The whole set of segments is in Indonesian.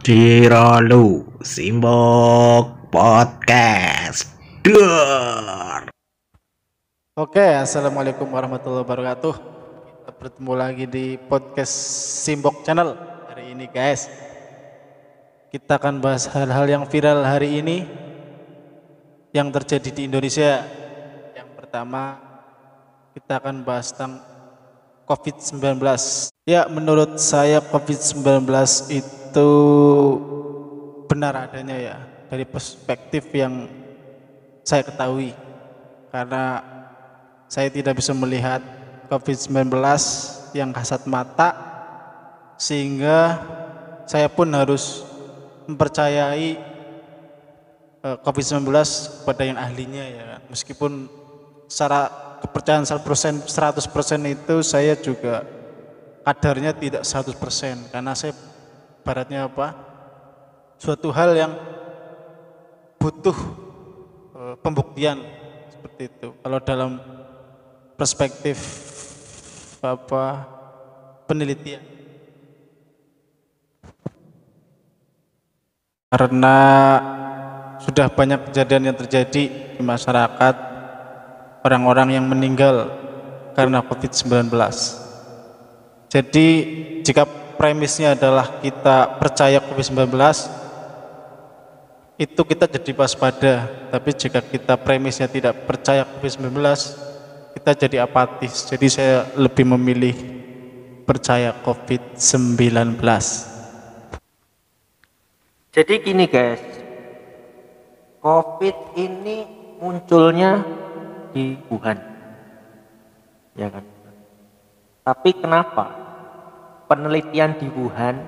Ciralu Simbok Podcast. Duar. Oke, assalamualaikum warahmatullahi wabarakatuh. Kita bertemu lagi di podcast Simbok Channel hari ini, guys. Kita akan bahas hal-hal yang viral hari ini yang terjadi di Indonesia. Yang pertama, kita akan bahas tentang COVID-19. Ya, menurut saya COVID-19 itu benar adanya ya, dari perspektif yang saya ketahui, karena saya tidak bisa melihat COVID-19 yang kasat mata, sehingga saya pun harus mempercayai COVID-19 kepada yang ahlinya ya. Meskipun secara kepercayaan 100% itu saya juga kadarnya tidak 100%, karena saya baratnya suatu hal yang butuh pembuktian seperti itu. Kalau dalam perspektif penelitian, karena sudah banyak kejadian yang terjadi di masyarakat, orang-orang yang meninggal karena COVID-19. Jadi jika premisnya adalah kita percaya COVID-19, itu kita jadi waspada. Tapi jika kita premisnya tidak percaya COVID-19, kita jadi apatis. Jadi saya lebih memilih percaya COVID-19. Jadi gini guys, COVID ini munculnya di Wuhan, ya kan? Tapi kenapa penelitian di Wuhan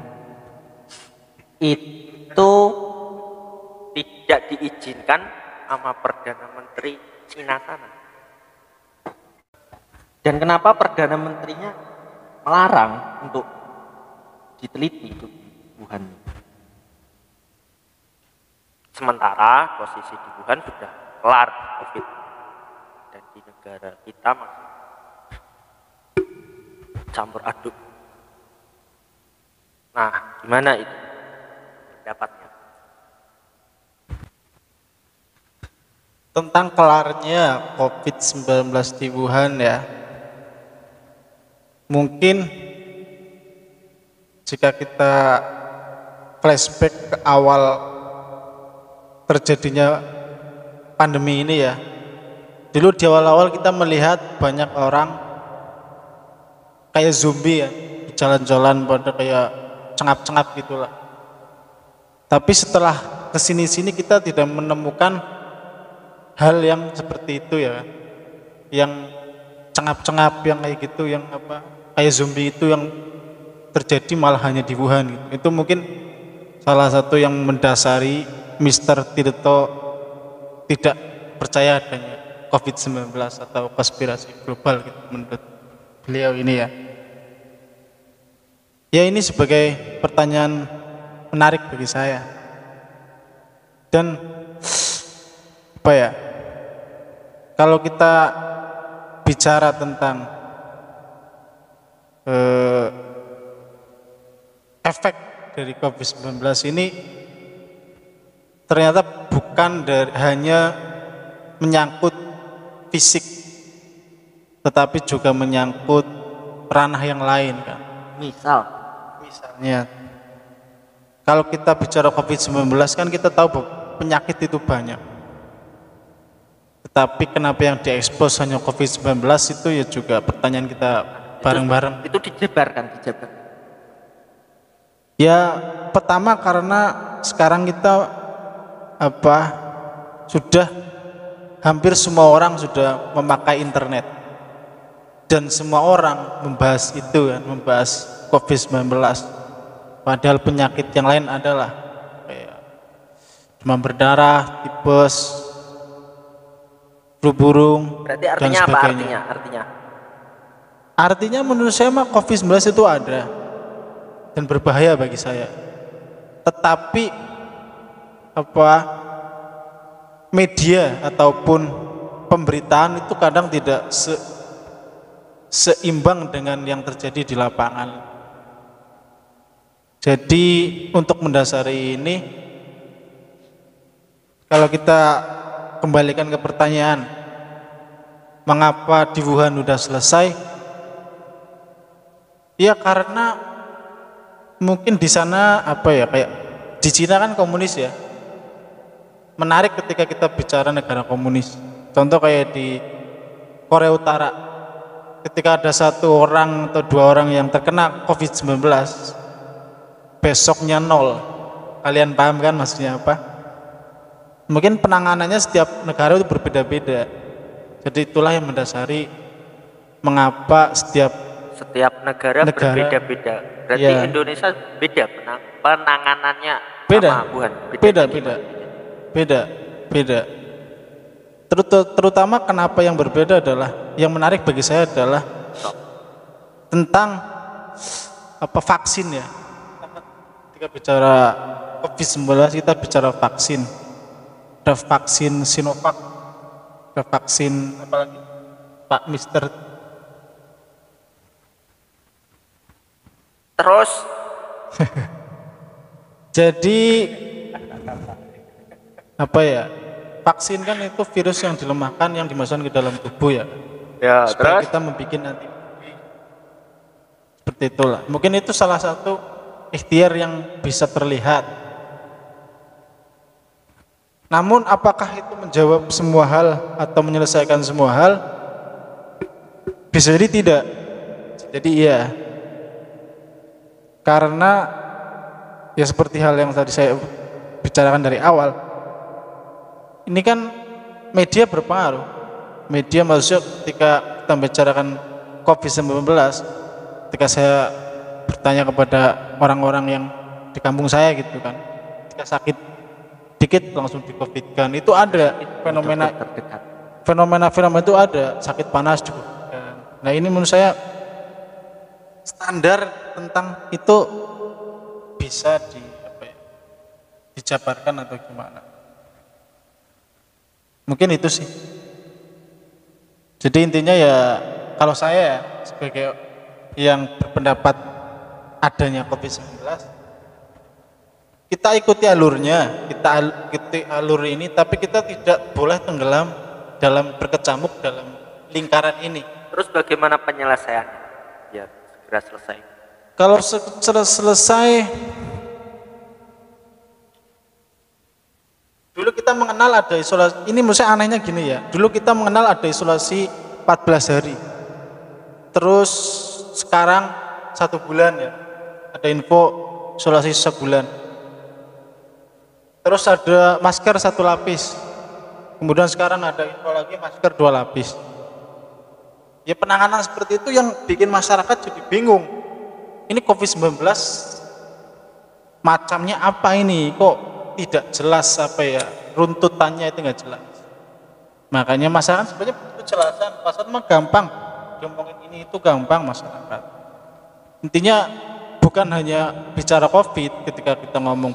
itu tidak diizinkan sama Perdana Menteri Cina sana? Dan kenapa Perdana Menterinya melarang untuk diteliti di Wuhan? Sementara posisi di Wuhan sudah kelar COVID, dan di negara kita masih campur aduk. Nah, gimana itu pendapatnya? Tentang kelarnya COVID-19 di Wuhan ya, mungkin jika kita flashback ke awal terjadinya pandemi ini ya, dulu di awal-awal kita melihat banyak orang kayak zombie ya, jalan-jalan pada kayak cengap-cengap gitulah. Tapi setelah kesini-sini kita tidak menemukan hal yang seperti itu ya, yang cengap-cengap, yang kayak gitu, yang kayak zombie itu yang terjadi malah hanya di Wuhan gitu. Itu mungkin salah satu yang mendasari Mr. Tirto tidak percaya adanya COVID-19 atau konspirasi global gitu menurut beliau ini ya. Ya, ini sebagai pertanyaan menarik bagi saya. Dan kalau kita bicara tentang efek dari COVID-19 ini, ternyata bukan hanya menyangkut fisik, tetapi juga menyangkut ranah yang lain kan. Misalnya kalau kita bicara COVID-19 kan kita tahu bahwa penyakit itu banyak, tetapi kenapa yang diekspos hanya COVID-19 itu ya juga pertanyaan kita bareng-bareng. Itu dijabarkan. Ya, pertama karena sekarang kita sudah hampir semua orang sudah memakai internet, dan semua orang membahas itu kan, membahas COVID-19. Padahal penyakit yang lain adalah demam berdarah, tipes, flu burung. Berarti artinya dan apa sebagainya. Artinya menurut saya COVID-19 itu ada dan berbahaya bagi saya. Tetapi media ataupun pemberitaan itu kadang tidak seimbang dengan yang terjadi di lapangan. Jadi untuk mendasari ini, kalau kita kembalikan ke pertanyaan, mengapa di Wuhan udah selesai? Ya karena mungkin di sana kayak di Cina kan komunis ya. Menarik ketika kita bicara negara komunis. Contoh kayak di Korea Utara, ketika ada 1 orang atau 2 orang yang terkena COVID-19, besoknya 0. Kalian paham kan maksudnya apa? Mungkin penanganannya setiap negara itu berbeda-beda. Jadi itulah yang mendasari mengapa setiap negara berbeda-beda. Berarti ya, Indonesia beda penanganannya beda, sama Wuhan. Beda. Terutama kenapa yang berbeda adalah, yang menarik bagi saya adalah tentang vaksin ya. Ketika bicara COVID-19 kita bicara vaksin. Ada vaksin Sinovac, ada vaksin apalagi Pak Mister. Terus jadi vaksin kan itu virus yang dilemahkan yang dimasukkan ke dalam tubuh ya. Ya, supaya terus kita membuat antibodi. Seperti itulah. Mungkin itu salah satu ikhtiar yang bisa terlihat. Namun apakah itu menjawab semua hal atau menyelesaikan semua hal? Bisa jadi tidak. Jadi iya. Karena ya seperti hal yang tadi saya bicarakan dari awal. Ini kan media berpengaruh. Media maksudnya ketika kita bicarakan COVID-19, ketika saya bertanya kepada orang-orang yang di kampung saya gitu kan, ketika sakit dikit langsung di COVID kan, itu ada fenomena itu ada, sakit panas juga. Nah ini menurut saya standar tentang itu bisa dijabarkan atau gimana. Mungkin itu sih. Jadi intinya ya, kalau saya sebagai yang berpendapat adanya COVID-19, kita ikuti alurnya, kita ikuti alur ini, tapi kita tidak boleh tenggelam berkecamuk dalam lingkaran ini. Terus bagaimana penyelesaiannya biar segera selesai? Kalau selesai, dulu kita mengenal ada isolasi, ini maksudnya anehnya gini ya, dulu kita mengenal ada isolasi 14 hari, terus sekarang 1 bulan ya, ada info isolasi 1 bulan, terus ada masker 1 lapis, kemudian sekarang ada info lagi masker 2 lapis. Ya penanganan seperti itu yang bikin masyarakat jadi bingung, ini COVID-19 macamnya apa ini, kok tidak jelas runtutannya itu nggak jelas. Makanya masyarakat sebenarnya butuh kejelasan. Masyarakat mah gampang, ngomongin ini itu gampang masyarakat. Intinya bukan hanya bicara COVID ketika kita ngomong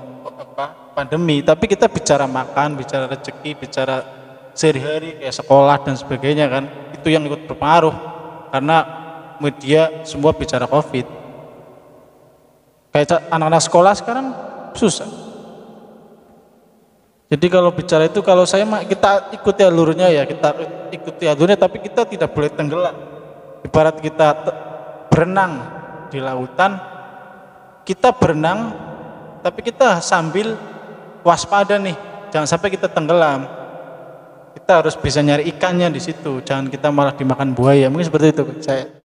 pandemi, tapi kita bicara makan, bicara rezeki, bicara sehari-hari kayak sekolah dan sebagainya kan. Itu yang ikut berpengaruh karena media semua bicara COVID. Kayak anak-anak sekolah sekarang susah. Jadi kalau bicara itu, kalau saya kita ikuti alurnya ya, kita ikuti alurnya, tapi kita tidak boleh tenggelam. Ibarat kita berenang di lautan, kita berenang, tapi kita sambil waspada nih, jangan sampai kita tenggelam. Kita harus bisa nyari ikannya di situ, jangan kita malah dimakan buaya. Mungkin seperti itu saya.